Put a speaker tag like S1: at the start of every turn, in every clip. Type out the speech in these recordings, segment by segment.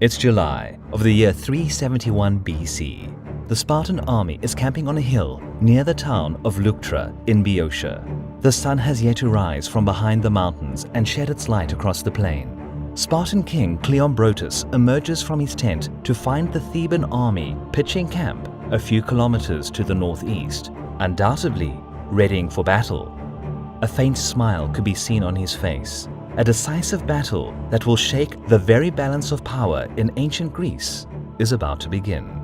S1: It's July of the year 371 BC. The Spartan army is camping on a hill near the town of Leuctra in Boeotia. The sun has yet to rise from behind the mountains and shed its light across the plain. Spartan king Cleombrotus emerges from his tent to find the Theban army pitching camp a few kilometers to the northeast, undoubtedly readying for battle. A faint smile could be seen on his face. A decisive battle that will shake the very balance of power in ancient Greece is about to begin.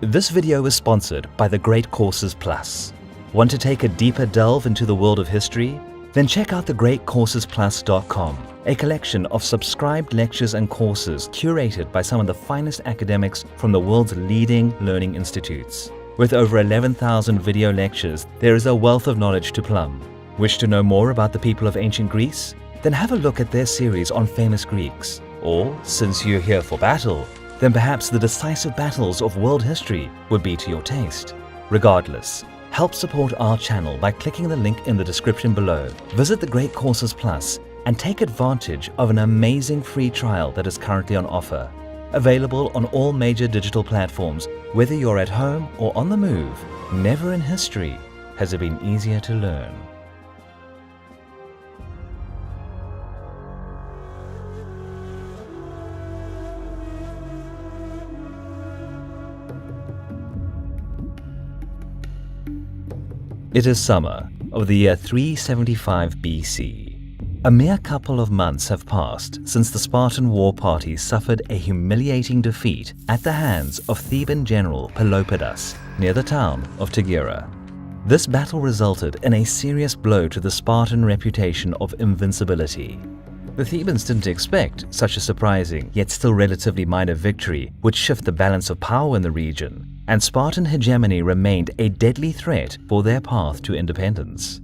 S1: This video is sponsored by the Great Courses Plus. Want to take a deeper delve into the world of history? Then check out thegreatcoursesplus.com, a collection of subscribed lectures and courses curated by some of the finest academics from the world's leading learning institutes. With over 11,000 video lectures, there is a wealth of knowledge to plumb. Wish to know more about the people of ancient Greece? Then have a look at their series on famous Greeks. Or, since you're here for battle, then perhaps the decisive battles of world history would be to your taste. Regardless, help support our channel by clicking the link in the description below. Visit the Great Courses Plus and take advantage of an amazing free trial that is currently on offer. Available on all major digital platforms, whether you're at home or on the move. Never in history has it been easier to learn. It is summer of the year 375 BC. A mere couple of months have passed since the Spartan war party suffered a humiliating defeat at the hands of Theban general Peloponnesus near the town of Tegea. This battle resulted in a serious blow to the Spartan reputation of invincibility. The Thebans didn't expect such a surprising yet still relatively minor victory would shift the balance of power in the region, and Spartan hegemony remained a deadly threat for their path to independence.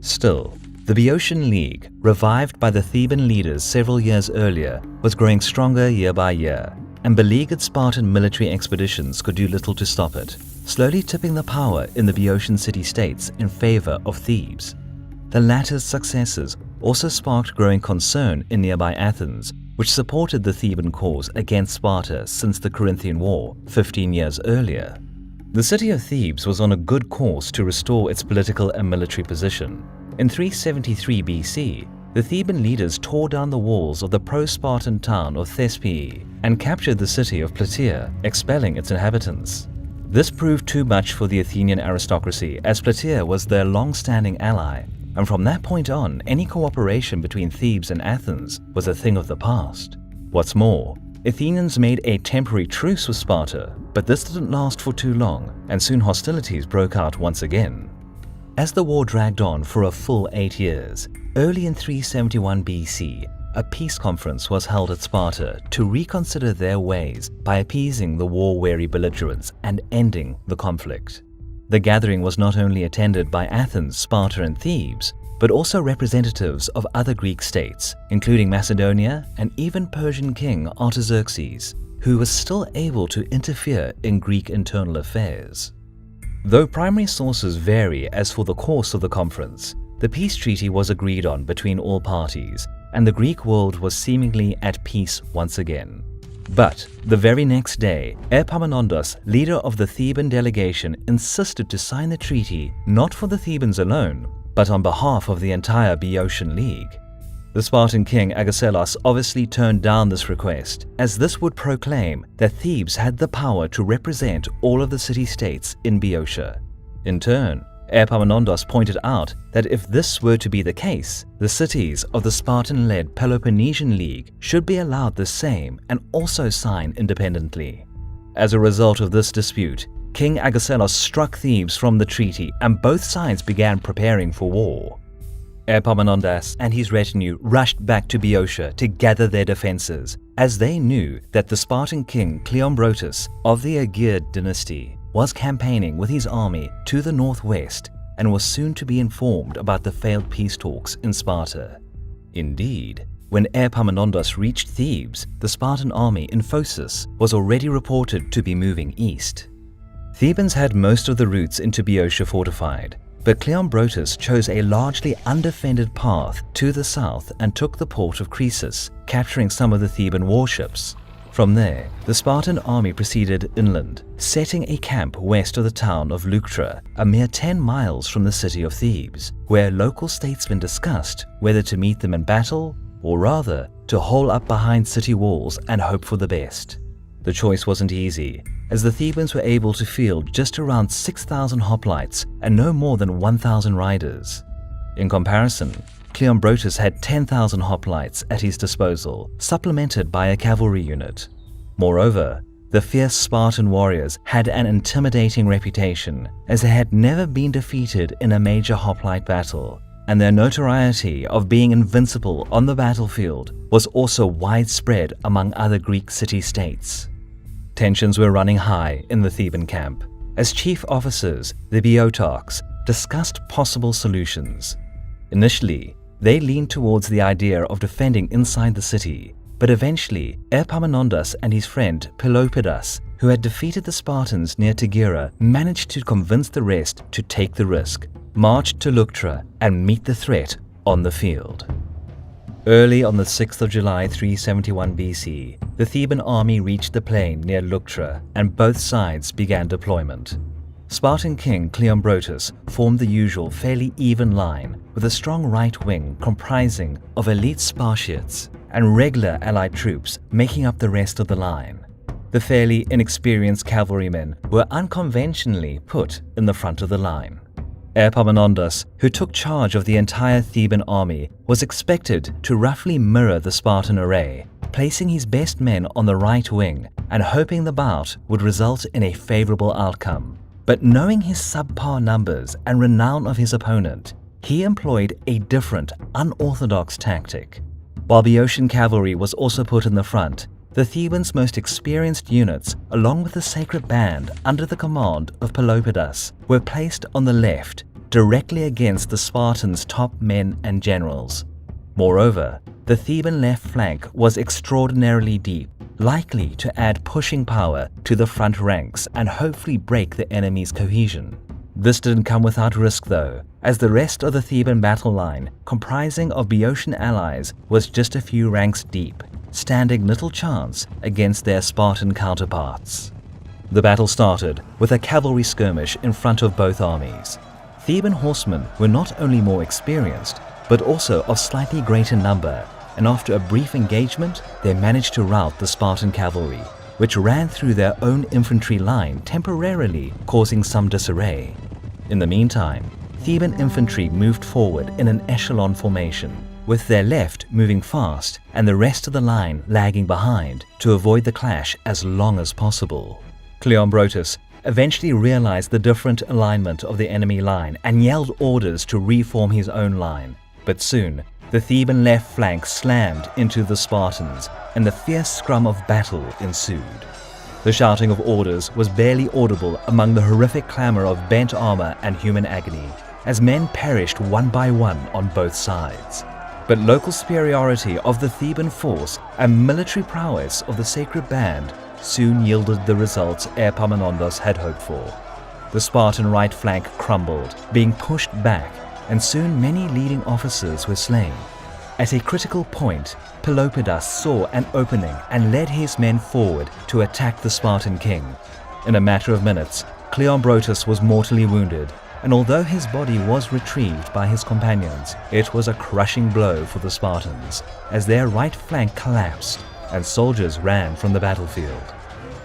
S1: Still, the Boeotian League, revived by the Theban leaders several years earlier, was growing stronger year by year, and beleaguered Spartan military expeditions could do little to stop it, slowly tipping the power in the Boeotian city-states in favor of Thebes. The latter's successes also sparked growing concern in nearby Athens, which supported the Theban cause against Sparta since the Corinthian War 15 years earlier. The city of Thebes was on a good course to restore its political and military position. In 373 BC, the Theban leaders tore down the walls of the pro-Spartan town of Thespiae and captured the city of Plataea, expelling its inhabitants. This proved too much for the Athenian aristocracy, as Plataea was their long-standing ally, and from that point on, any cooperation between Thebes and Athens was a thing of the past. What's more, Athenians made a temporary truce with Sparta, but this didn't last for too long, and soon hostilities broke out once again. As the war dragged on for a full 8 years, early in 371 BC, a peace conference was held at Sparta to reconsider their ways by appeasing the war-weary belligerents and ending the conflict. The gathering was not only attended by Athens, Sparta, and Thebes, but also representatives of other Greek states, including Macedonia and even Persian king Artaxerxes, who was still able to interfere in Greek internal affairs. Though primary sources vary as for the course of the conference, the peace treaty was agreed on between all parties, and the Greek world was seemingly at peace once again. But the very next day, Epaminondas, leader of the Theban delegation, insisted to sign the treaty not for the Thebans alone, but on behalf of the entire Boeotian League. The Spartan king Agesilaus obviously turned down this request, as this would proclaim that Thebes had the power to represent all of the city-states in Boeotia. In turn, Epaminondas pointed out that if this were to be the case, the cities of the Spartan-led Peloponnesian League should be allowed the same and also sign independently. As a result of this dispute, King Agesilaus struck Thebes from the treaty and both sides began preparing for war. Epaminondas and his retinue rushed back to Boeotia to gather their defenses, as they knew that the Spartan king Cleombrotus of the Aegeid dynasty was campaigning with his army to the northwest and was soon to be informed about the failed peace talks in Sparta. Indeed, when Epaminondas reached Thebes, the Spartan army in Phocis was already reported to be moving east. Thebans had most of the routes into Boeotia fortified, but Cleombrotus chose a largely undefended path to the south and took the port of Croesus, capturing some of the Theban warships. From there, the Spartan army proceeded inland, setting a camp west of the town of Leuctra, a mere 10 miles from the city of Thebes, where local statesmen discussed whether to meet them in battle, or rather, to hole up behind city walls and hope for the best. The choice wasn't easy, as the Thebans were able to field just around 6,000 hoplites and no more than 1,000 riders. In comparison, Cleombrotus had 10,000 hoplites at his disposal, supplemented by a cavalry unit. Moreover, the fierce Spartan warriors had an intimidating reputation, as they had never been defeated in a major hoplite battle, and their notoriety of being invincible on the battlefield was also widespread among other Greek city-states. Tensions were running high in the Theban camp, as chief officers, the Boeotarchs, discussed possible solutions. Initially, they leaned towards the idea of defending inside the city, but eventually Epaminondas and his friend Pelopidas, who had defeated the Spartans near Tegea, managed to convince the rest to take the risk, march to Leuctra, and meet the threat on the field. Early on the 6th of July 371 BC, the Theban army reached the plain near Leuctra, and both sides began deployment. Spartan king Cleombrotus formed the usual fairly even line, with a strong right wing comprising of elite Spartiates and regular allied troops making up the rest of the line. The fairly inexperienced cavalrymen were unconventionally put in the front of the line. Epaminondas, who took charge of the entire Theban army, was expected to roughly mirror the Spartan array, placing his best men on the right wing and hoping the bout would result in a favorable outcome. But knowing his subpar numbers and renown of his opponent, he employed a different, unorthodox tactic. While Boeotian cavalry was also put in the front, the Thebans' most experienced units, along with the sacred band under the command of Pelopidas, were placed on the left, directly against the Spartans' top men and generals. Moreover, the Theban left flank was extraordinarily deep, likely to add pushing power to the front ranks and hopefully break the enemy's cohesion. This didn't come without risk though, as the rest of the Theban battle line, comprising of Boeotian allies, was just a few ranks deep, standing little chance against their Spartan counterparts. The battle started with a cavalry skirmish in front of both armies. Theban horsemen were not only more experienced, but also of slightly greater number, and after a brief engagement, they managed to rout the Spartan cavalry, which ran through their own infantry line, temporarily causing some disarray. In the meantime, Theban infantry moved forward in an echelon formation, with their left moving fast and the rest of the line lagging behind to avoid the clash as long as possible. Cleombrotus eventually realized the different alignment of the enemy line and yelled orders to reform his own line, but soon the Theban left flank slammed into the Spartans, and the fierce scrum of battle ensued. The shouting of orders was barely audible among the horrific clamor of bent armor and human agony, as men perished one by one on both sides. But local superiority of the Theban force and military prowess of the sacred band soon yielded the results Epaminondas had hoped for. The Spartan right flank crumbled, being pushed back, and soon many leading officers were slain. At a critical point, Pelopidas saw an opening and led his men forward to attack the Spartan king. In a matter of minutes, Cleombrotus was mortally wounded, and although his body was retrieved by his companions, it was a crushing blow for the Spartans, as their right flank collapsed and soldiers ran from the battlefield.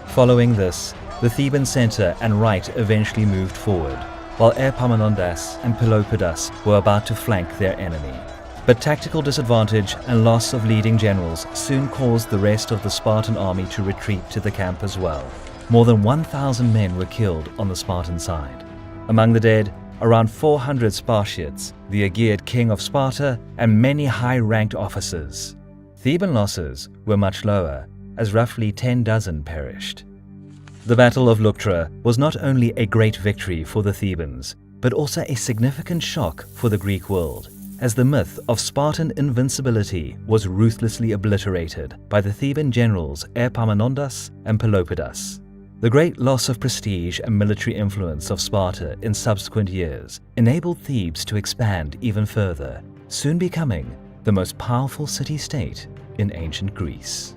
S1: Following this, the Theban center and right eventually moved forward, while Epaminondas and Pelopidas were about to flank their enemy. But tactical disadvantage and loss of leading generals soon caused the rest of the Spartan army to retreat to the camp as well. More than 1,000 men were killed on the Spartan side. Among the dead, around 400 Spartiates, the Aegeid king of Sparta, and many high-ranked officers. Theban losses were much lower, as roughly 10 dozen perished. The Battle of Leuctra was not only a great victory for the Thebans, but also a significant shock for the Greek world, as the myth of Spartan invincibility was ruthlessly obliterated by the Theban generals Epaminondas and Pelopidas. The great loss of prestige and military influence of Sparta in subsequent years enabled Thebes to expand even further, soon becoming the most powerful city-state in ancient Greece.